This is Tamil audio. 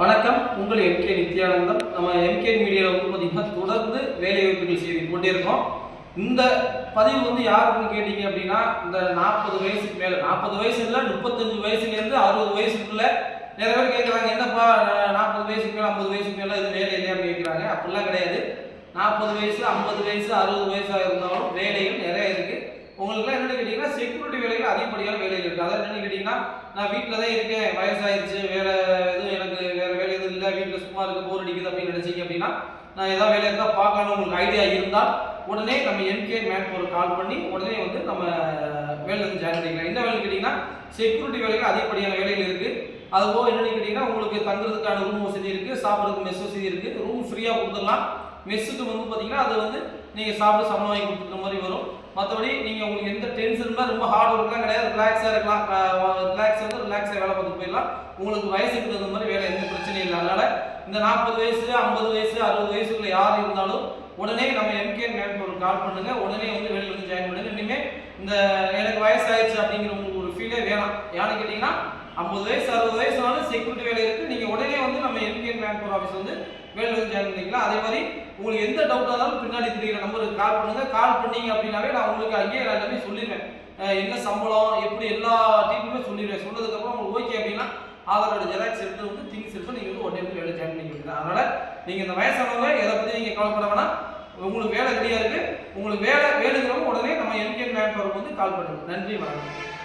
வணக்கம். உங்கள் எம்கே நித்யானந்தம். நம்ம எம்கே மீடியாவில் வந்து பார்த்தீங்கன்னா தொடர்ந்து வேலை வாய்ப்புகள் செய்தி போட்டே இருக்கோம். இந்த பதிவு வந்து யாருக்குன்னு கேட்டீங்க அப்படின்னா, இந்த 40 வயசுக்கு மேலே, 40 வயசு இல்லை, 35 வயசுலேருந்து 60 வயசுக்குள்ள நிறைய பேர் கேட்குறாங்க, என்னப்பா 40 வயசுக்கு மேலே 50 வயசுக்கு மேலே இது வேலை இல்லையா அப்படின்னு கேட்குறாங்க. அப்படிலாம் கிடையாது. 40 வயசு 50 வயசு 60 வயசாக இருந்தாலும் வேலைகள் நிறைய இருக்குது. உங்களுக்குலாம் என்னென்னு கேட்டிங்கன்னா, செக்யூரிட்டி வேலைகள் அதிகப்படியான வேலைகள் இருக்குது. அதாவது என்னென்னு கேட்டிங்கன்னா, நான் வீட்டில் தான் இருக்கேன், வயசாகிடுச்சு, வேறு எதுவும் எனக்கு வேறு வேலை எதுவும் இல்லை, வீட்டில் சும்மா இருக்க போர் அடிக்குது அப்படின்னு நினச்சிங்க அப்படின்னா, நான் ஏதாவது வேலை இருந்தால் பார்க்கணும் உங்களுக்கு ஐடியா இருந்தால் உடனே நம்ம எம்கே மேன் ஒரு கால் பண்ணி உடனே வந்து நம்ம வேலை வந்து ஜாயின் பண்ணிக்கலாம். என்ன வேலைன்னு கேட்டிங்கன்னா, செக்யூரிட்டி வேலைகள் அதிகப்படியான வேலைகள் இருக்குது. அதுபோக என்னென்னு கேட்டிங்கன்னா, உங்களுக்கு தங்குறதுக்கான ரூம் வசதி இருக்குது, சாப்பிட்றதுக்கு மெஸ் வசதி இருக்குது. ரூம் ஃப்ரீயாக கொடுத்துடலாம். மெஸ்ஸுக்கு வந்து பார்த்தீங்கன்னா அது வந்து நீங்கள் சாப்பிட்டு சம்பளம் வாங்கி கொடுத்துக்கிற மாதிரி வரும். மற்றபடி நீங்கள் உங்களுக்கு எந்த டென்ஷன்லாம் ரொம்ப ஹார்ட் ஒர்க்லாம் கிடையாது, ரிலாக்ஸாக இருக்கலாம். ரிலாக்ஸாக வேலை பார்த்து போயிடலாம். உங்களுக்கு வயசுக்கு தகுந்த மாதிரி வேலை எந்த பிரச்சனையும் இல்லை. அதனால் இந்த 40 வயசு 50 வயசு 60 வயசுக்குள்ள யார் இருந்தாலும் உடனே நம்ம எம்கே மேன் ஒரு கால் பண்ணுங்க. உடனே வந்து வேலையில் வந்து ஜாயின் பண்ணுங்க. இனிமேல் இந்த எனக்கு வயசாயிடுச்சு அப்படிங்கிற உங்களுக்கு ஒரு ஃபீலே வேணாம். ஏன்னு கேட்டிங்கன்னா, 50 வயசு 60 வயசுனாலும் செக்யூரிட்டி வேலை இருக்குது. நீங்கள் உடனே வந்து நம்ம எம்கே மேன் ஆஃபீஸ் வந்து வேலை வந்து ஜாயின் பண்ணிக்கலாம். அதே மாதிரி உங்களுக்கு எந்த டவுட்டாக இருந்தாலும் பின்னாடி தெரிகிற நம்பருக்கு கால் பண்ணுங்க. கால் பண்ணீங்க அப்படின்னாவே நான் உங்களுக்கு அங்கேயே எல்லாமே சொல்லிடுவேன். என்ன சம்பளம் எப்படி எல்லா டீட்டெயிலுமே சொல்லிடுவேன். சொன்னதுக்கப்புறம் உங்களுக்கு ஓகே அப்படின்னா ஆதாரோட ஜெராக்ஸ் எடுத்து வந்து திங்ஸ் எடுத்து நீங்கள் வந்து உடனே வந்து வேலை ஜாயின் பண்ணிக்கிறீங்க. அதனால் நீங்கள் இந்த வயசானவங்க எதை பற்றி நீங்கள் கவலைப்பட வேணாம். உங்களுக்கு வேலை ரெடியாக இருக்குது. உங்களுக்கு வேலை வேணுங்கிறவங்க உடனே நம்ம எம்கே மேன் வந்து கால் பண்ணுங்கள். நன்றி, வணக்கம்.